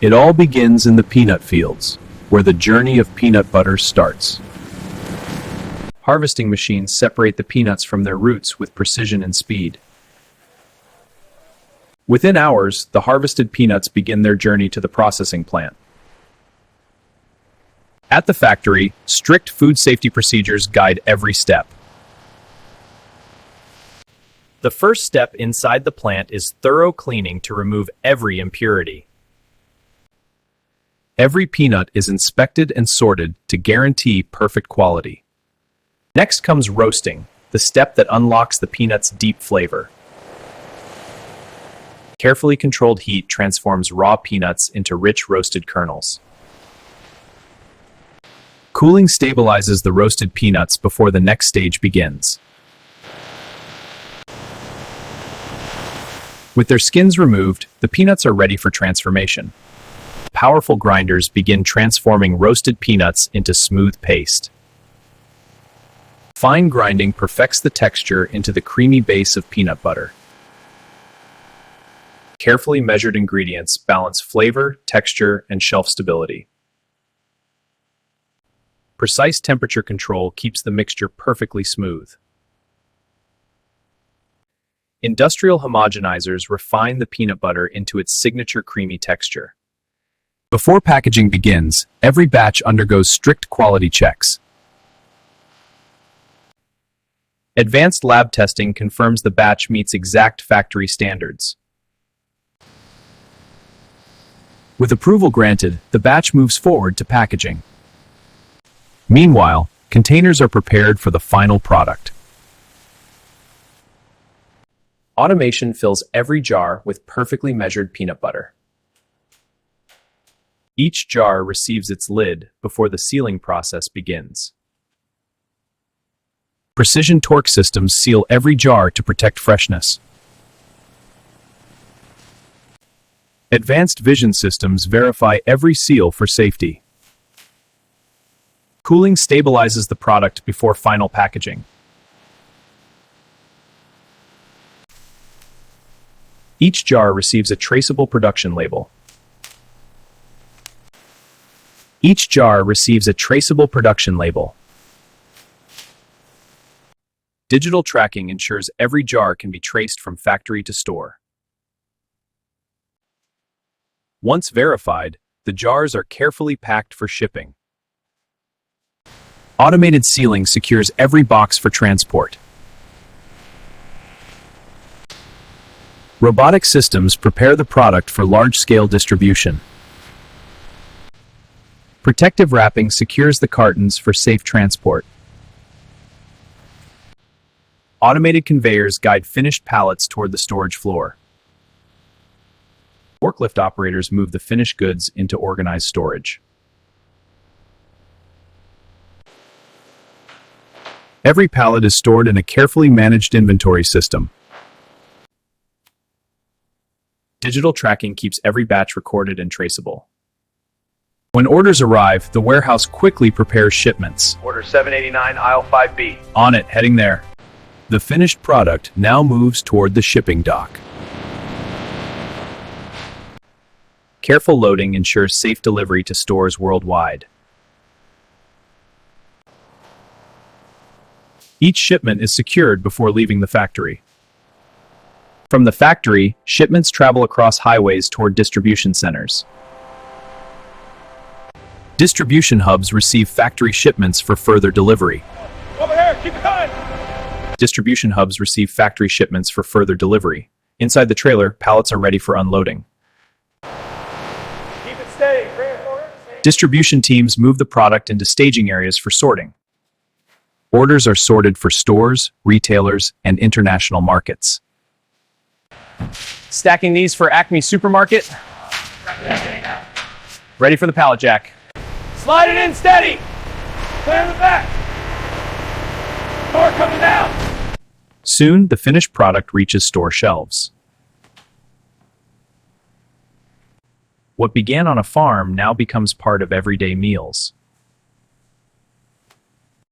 It all begins in the peanut fields, where the journey of peanut butter starts. Harvesting machines separate the peanuts from their roots with precision and speed. Within hours, the harvested peanuts begin their journey to the processing plant. At the factory, strict food safety procedures guide every step. The first step inside the plant is thorough cleaning to remove every impurity. Every peanut is inspected and sorted to guarantee perfect quality. Next comes roasting, the step that unlocks the peanut's deep flavor. Carefully controlled heat transforms raw peanuts into rich roasted kernels. Cooling stabilizes the roasted peanuts before the next stage begins. With their skins removed, the peanuts are ready for transformation. Powerful grinders begin transforming roasted peanuts into smooth paste. Fine grinding perfects the texture into the creamy base of peanut butter. Carefully measured ingredients balance flavor, texture, and shelf stability. Precise temperature control keeps the mixture perfectly smooth. Industrial homogenizers refine the peanut butter into its signature creamy texture. Before packaging begins, every batch undergoes strict quality checks. Advanced lab testing confirms the batch meets exact factory standards. With approval granted, the batch moves forward to packaging. Meanwhile, containers are prepared for the final product. Automation fills every jar with perfectly measured peanut butter. Each jar receives its lid before the sealing process begins. Precision torque systems seal every jar to protect freshness. Advanced vision systems verify every seal for safety. Cooling stabilizes the product before final packaging. Each jar receives a traceable production label. Each jar receives a traceable production label. Digital tracking ensures every jar can be traced from factory to store. Once verified, the jars are carefully packed for shipping. Automated sealing secures every box for transport. Robotic systems prepare the product for large-scale distribution. Protective wrapping secures the cartons for safe transport. Automated conveyors guide finished pallets toward the storage floor. Forklift operators move the finished goods into organized storage. Every pallet is stored in a carefully managed inventory system. Digital tracking keeps every batch recorded and traceable. When orders arrive, the warehouse quickly prepares shipments. Order 789, aisle 5B. On it, heading there. The finished product now moves toward the shipping dock. Careful loading ensures safe delivery to stores worldwide. Each shipment is secured before leaving the factory. From the factory, shipments travel across highways toward distribution centers. Distribution hubs receive factory shipments for further delivery. Over here, keep it coming! Distribution hubs receive factory shipments for further delivery. Inside the trailer, pallets are ready for unloading. Keep it steady. Bring it forward. Distribution teams move the product into staging areas for sorting. Orders are sorted for stores, retailers, and international markets. Stacking these for Acme Supermarket. Ready for the pallet jack. Slide it in steady. Clear the back. Door coming down. Soon, the finished product reaches store shelves. What began on a farm now becomes part of everyday meals.